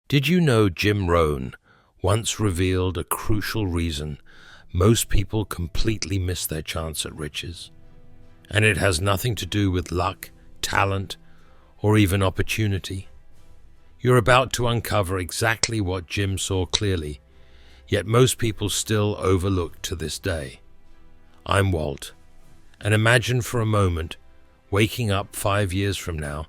Did you know Jim Rohn once revealed a crucial reason most people completely miss their chance at riches? And it has nothing to do with luck, talent, or even opportunity. You're about to uncover exactly what Jim saw clearly, yet most people still overlook to this day. I'm Walt, and imagine for a moment waking up 5 years from now,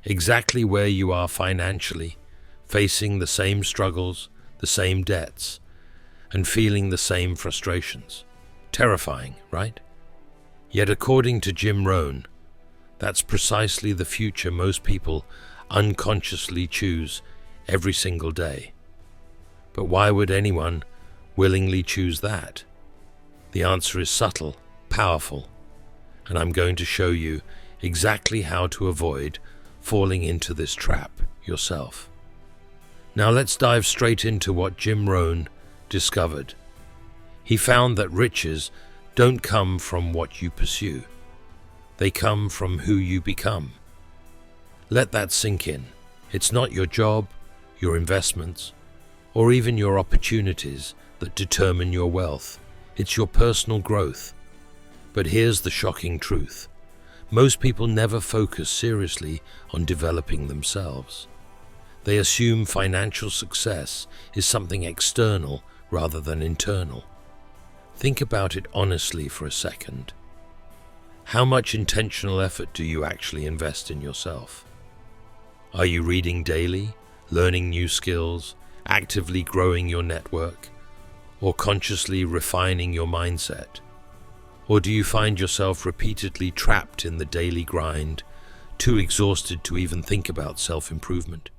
exactly where you are financially, facing the same struggles, the same debts, and feeling the same frustrations. Terrifying, right? Yet according to Jim Rohn, that's precisely the future most people unconsciously choose every single day. But why would anyone willingly choose that? The answer is subtle, powerful, and I'm going to show you exactly how to avoid falling into this trap yourself. Now let's dive straight into what Jim Rohn discovered. He found that riches don't come from what you pursue. They come from who you become. Let that sink in. It's not your job, your investments, or even your opportunities that determine your wealth. It's your personal growth. But here's the shocking truth. Most people never focus seriously on developing themselves. They assume financial success is something external rather than internal. Think about it honestly for a second. How much intentional effort do you actually invest in yourself? Are you reading daily, learning new skills, actively growing your network, or consciously refining your mindset? Or do you find yourself repeatedly trapped in the daily grind, too exhausted to even think about self-improvement?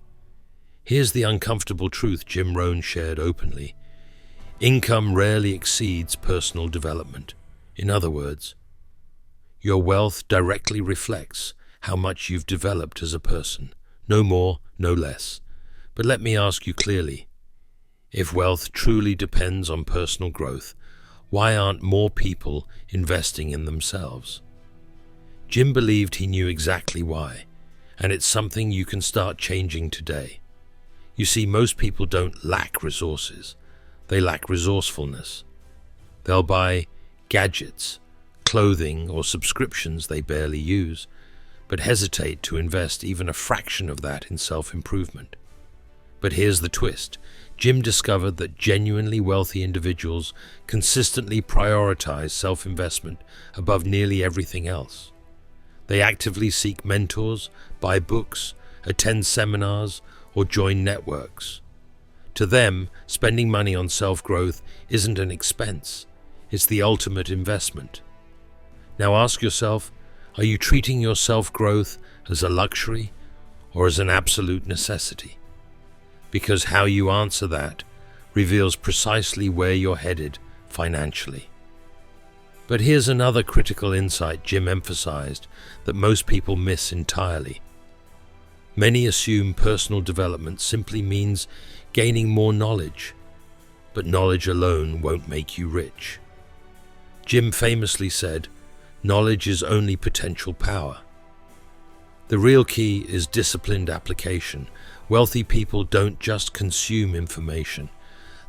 Here's the uncomfortable truth Jim Rohn shared openly. Income rarely exceeds personal development. In other words, your wealth directly reflects how much you've developed as a person. No more, no less. But let me ask you clearly, if wealth truly depends on personal growth, why aren't more people investing in themselves? Jim believed he knew exactly why, and it's something you can start changing today. You see, most people don't lack resources. They lack resourcefulness. They'll buy gadgets, clothing, or subscriptions they barely use, but hesitate to invest even a fraction of that in self-improvement. But here's the twist. Jim discovered that genuinely wealthy individuals consistently prioritize self-investment above nearly everything else. They actively seek mentors, buy books, attend seminars, or join networks. To them, spending money on self-growth isn't an expense. It's the ultimate investment. Now ask yourself, are you treating your self-growth as a luxury or as an absolute necessity? Because how you answer that reveals precisely where you're headed financially. But here's another critical insight Jim emphasized that most people miss entirely. Many assume personal development simply means gaining more knowledge, but knowledge alone won't make you rich. Jim famously said, "Knowledge is only potential power." The real key is disciplined application. Wealthy people don't just consume information,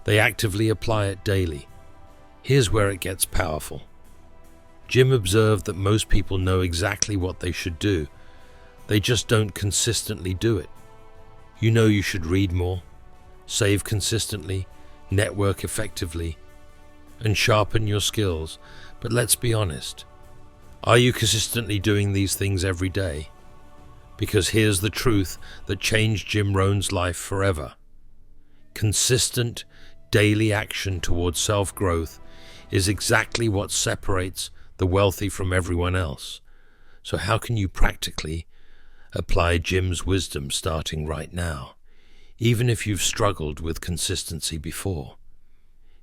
they actively apply it daily. Here's where it gets powerful. Jim observed that most people know exactly what they should do, they just don't consistently do it. You know you should read more, save consistently, network effectively, and sharpen your skills. But let's be honest. Are you consistently doing these things every day? Because here's the truth that changed Jim Rohn's life forever. Consistent, daily action towards self-growth is exactly what separates the wealthy from everyone else. So how can you practically apply Jim's wisdom starting right now, even if you've struggled with consistency before?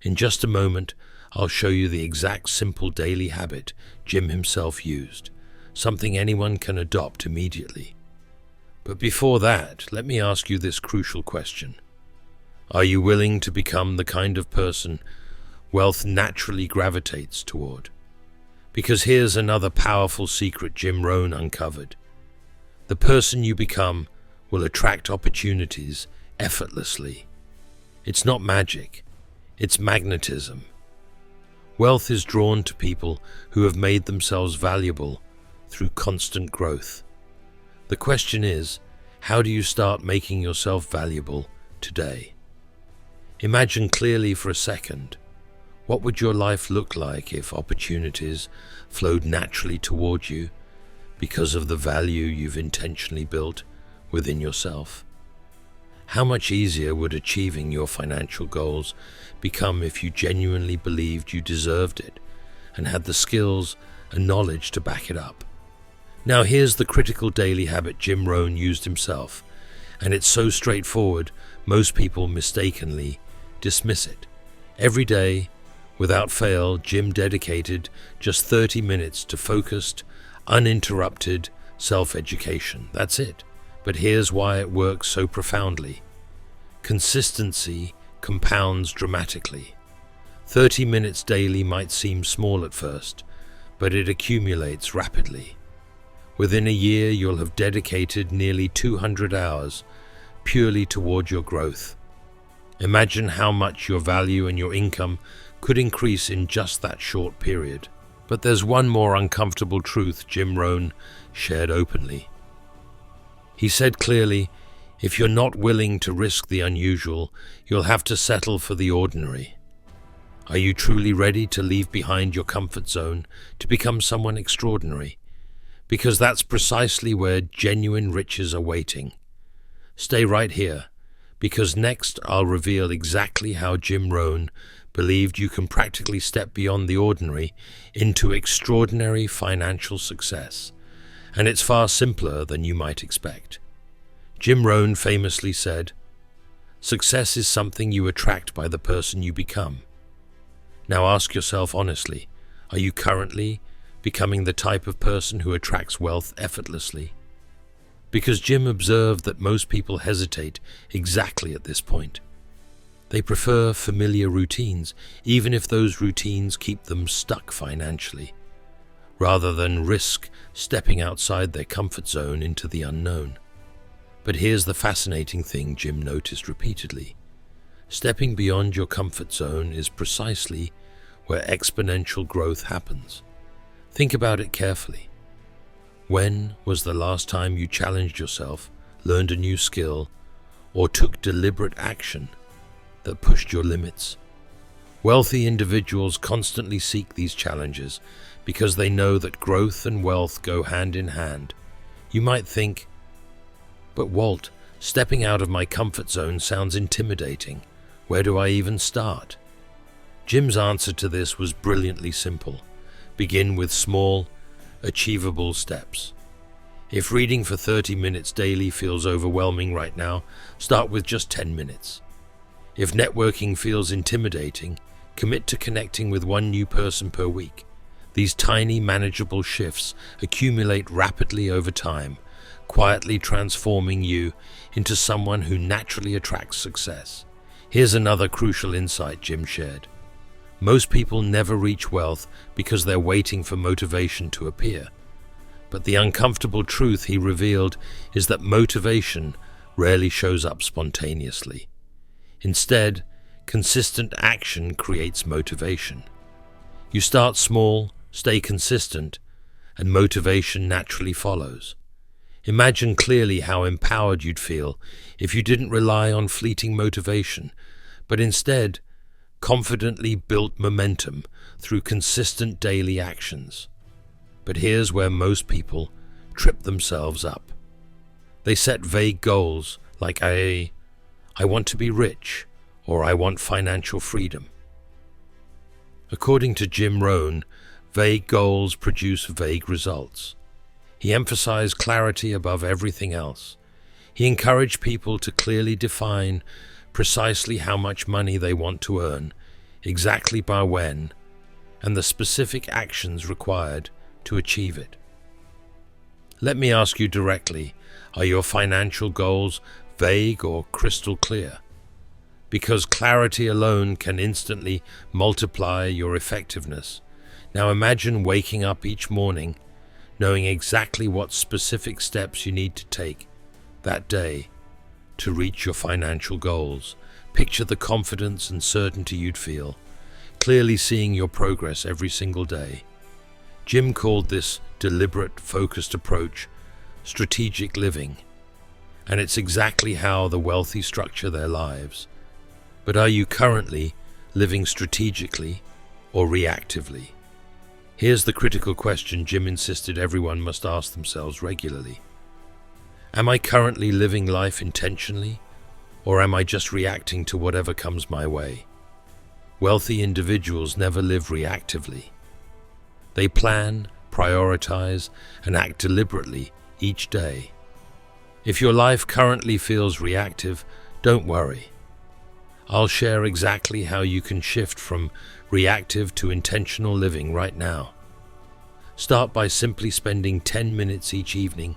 In just a moment, I'll show you the exact simple daily habit Jim himself used, something anyone can adopt immediately. But before that, let me ask you this crucial question. Are you willing to become the kind of person wealth naturally gravitates toward? Because here's another powerful secret Jim Rohn uncovered. The person you become will attract opportunities effortlessly. It's not magic, it's magnetism. Wealth is drawn to people who have made themselves valuable through constant growth. The question is, how do you start making yourself valuable today? Imagine clearly for a second, what would your life look like if opportunities flowed naturally toward you because of the value you've intentionally built within yourself? How much easier would achieving your financial goals become if you genuinely believed you deserved it and had the skills and knowledge to back it up? Now here's the critical daily habit Jim Rohn used himself, and it's so straightforward most people mistakenly dismiss it. Every day, without fail, Jim dedicated just 30 minutes to focused, uninterrupted self-education. That's it. But here's why it works so profoundly. Consistency compounds dramatically. 30 minutes daily might seem small at first, but it accumulates rapidly. Within a year, you'll have dedicated nearly 200 hours purely toward your growth. Imagine how much your value and your income could increase in just that short period. But there's one more uncomfortable truth Jim Rohn shared openly. He said clearly, if you're not willing to risk the unusual, you'll have to settle for the ordinary. Are you truly ready to leave behind your comfort zone to become someone extraordinary? Because that's precisely where genuine riches are waiting. Stay right here, because next I'll reveal exactly how Jim Rohn believed you can practically step beyond the ordinary into extraordinary financial success. And it's far simpler than you might expect. Jim Rohn famously said, "Success is something you attract by the person you become." Now ask yourself honestly, are you currently becoming the type of person who attracts wealth effortlessly? Because Jim observed that most people hesitate exactly at this point. They prefer familiar routines, even if those routines keep them stuck financially, rather than risk stepping outside their comfort zone into the unknown. But here's the fascinating thing Jim noticed repeatedly. Stepping beyond your comfort zone is precisely where exponential growth happens. Think about it carefully. When was the last time you challenged yourself, learned a new skill, or took deliberate action that pushed your limits? Wealthy individuals constantly seek these challenges because they know that growth and wealth go hand in hand. You might think, but Walt, stepping out of my comfort zone sounds intimidating. Where do I even start? Jim's answer to this was brilliantly simple. Begin with small, achievable steps. If reading for 30 minutes daily feels overwhelming right now, start with just 10 minutes. If networking feels intimidating, commit to connecting with one new person per week. These tiny, manageable shifts accumulate rapidly over time, quietly transforming you into someone who naturally attracts success. Here's another crucial insight Jim shared. Most people never reach wealth because they're waiting for motivation to appear. But the uncomfortable truth he revealed is that motivation rarely shows up spontaneously. Instead, consistent action creates motivation. You start small, stay consistent, and motivation naturally follows. Imagine clearly how empowered you'd feel if you didn't rely on fleeting motivation, but instead confidently built momentum through consistent daily actions. But here's where most people trip themselves up. They set vague goals like I want to be rich, or I want financial freedom. According to Jim Rohn, vague goals produce vague results. He emphasized clarity above everything else. He encouraged people to clearly define precisely how much money they want to earn, exactly by when, and the specific actions required to achieve it. Let me ask you directly, are your financial goals vague or crystal clear? Because clarity alone can instantly multiply your effectiveness. Now imagine waking up each morning knowing exactly what specific steps you need to take that day to reach your financial goals. Picture the confidence and certainty you'd feel, clearly seeing your progress every single day. Jim called this deliberate, focused approach strategic living, and it's exactly how the wealthy structure their lives. But are you currently living strategically or reactively? Here's the critical question Jim insisted everyone must ask themselves regularly. Am I currently living life intentionally, or am I just reacting to whatever comes my way? Wealthy individuals never live reactively. They plan, prioritize, and act deliberately each day. If your life currently feels reactive, don't worry. I'll share exactly how you can shift from reactive to intentional living right now. Start by simply spending 10 minutes each evening,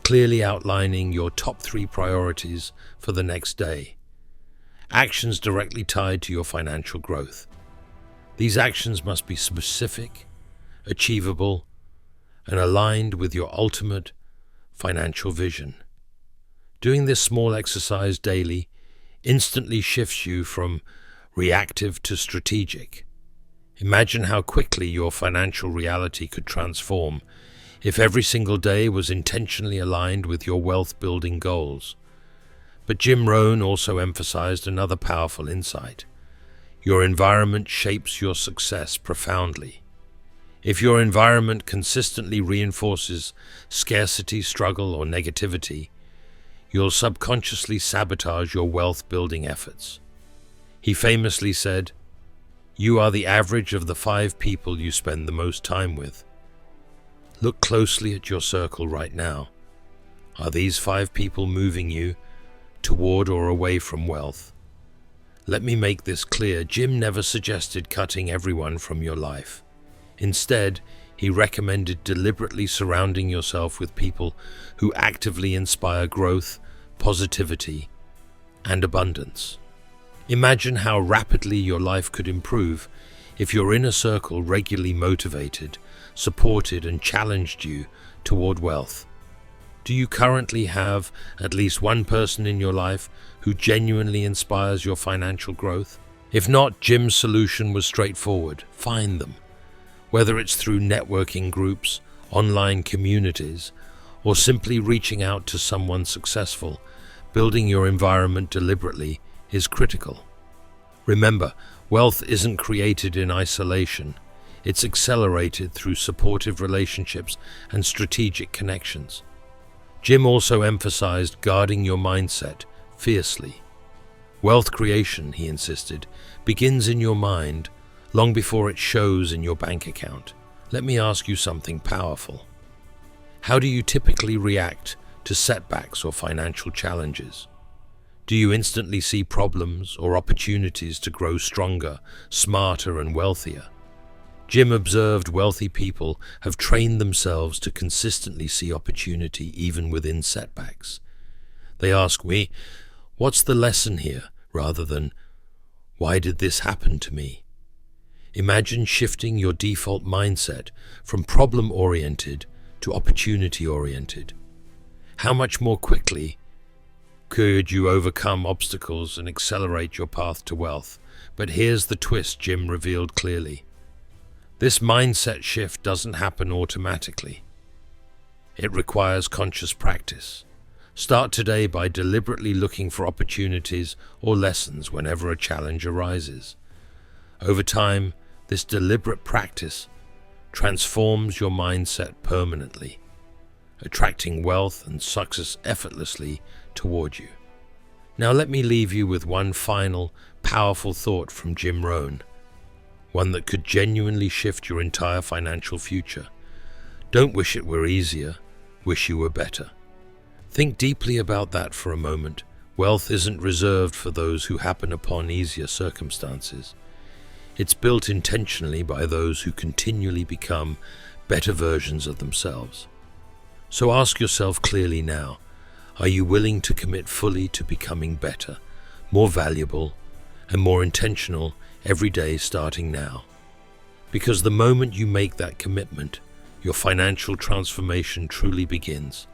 clearly outlining your top 3 priorities for the next day. Actions directly tied to your financial growth. These actions must be specific, achievable, and aligned with your ultimate financial vision. Doing this small exercise daily instantly shifts you from reactive to strategic. Imagine how quickly your financial reality could transform if every single day was intentionally aligned with your wealth-building goals. But Jim Rohn also emphasized another powerful insight. Your environment shapes your success profoundly. If your environment consistently reinforces scarcity, struggle, or negativity, you'll subconsciously sabotage your wealth-building efforts. He famously said, "You are the average of the 5 people you spend the most time with." Look closely at your circle right now. Are these 5 people moving you toward or away from wealth? Let me make this clear. Jim never suggested cutting everyone from your life. Instead, he recommended deliberately surrounding yourself with people who actively inspire growth, positivity, and abundance. Imagine how rapidly your life could improve if your inner circle regularly motivated, supported, and challenged you toward wealth. Do you currently have at least one person in your life who genuinely inspires your financial growth? If not, Jim's solution was straightforward. Find them. Whether it's through networking groups, online communities, or simply reaching out to someone successful, building your environment deliberately is critical. Remember, wealth isn't created in isolation. It's accelerated through supportive relationships and strategic connections. Jim also emphasized guarding your mindset fiercely. Wealth creation, he insisted, begins in your mind long before it shows in your bank account. Let me ask you something powerful. How do you typically react to setbacks or financial challenges? Do you instantly see problems or opportunities to grow stronger, smarter, and wealthier? Jim observed wealthy people have trained themselves to consistently see opportunity even within setbacks. They ask me, "What's the lesson here?" rather than, "Why did this happen to me?" Imagine shifting your default mindset from problem-oriented to opportunity-oriented. How much more quickly could you overcome obstacles and accelerate your path to wealth? But here's the twist Jim revealed clearly. This mindset shift doesn't happen automatically. It requires conscious practice. Start today by deliberately looking for opportunities or lessons whenever a challenge arises. Over time, this deliberate practice transforms your mindset permanently, attracting wealth and success effortlessly toward you. Now let me leave you with one final, powerful thought from Jim Rohn, one that could genuinely shift your entire financial future. Don't wish it were easier, wish you were better. Think deeply about that for a moment. Wealth isn't reserved for those who happen upon easier circumstances. It's built intentionally by those who continually become better versions of themselves. So ask yourself clearly now, are you willing to commit fully to becoming better, more valuable, and more intentional every day starting now? Because the moment you make that commitment, your financial transformation truly begins.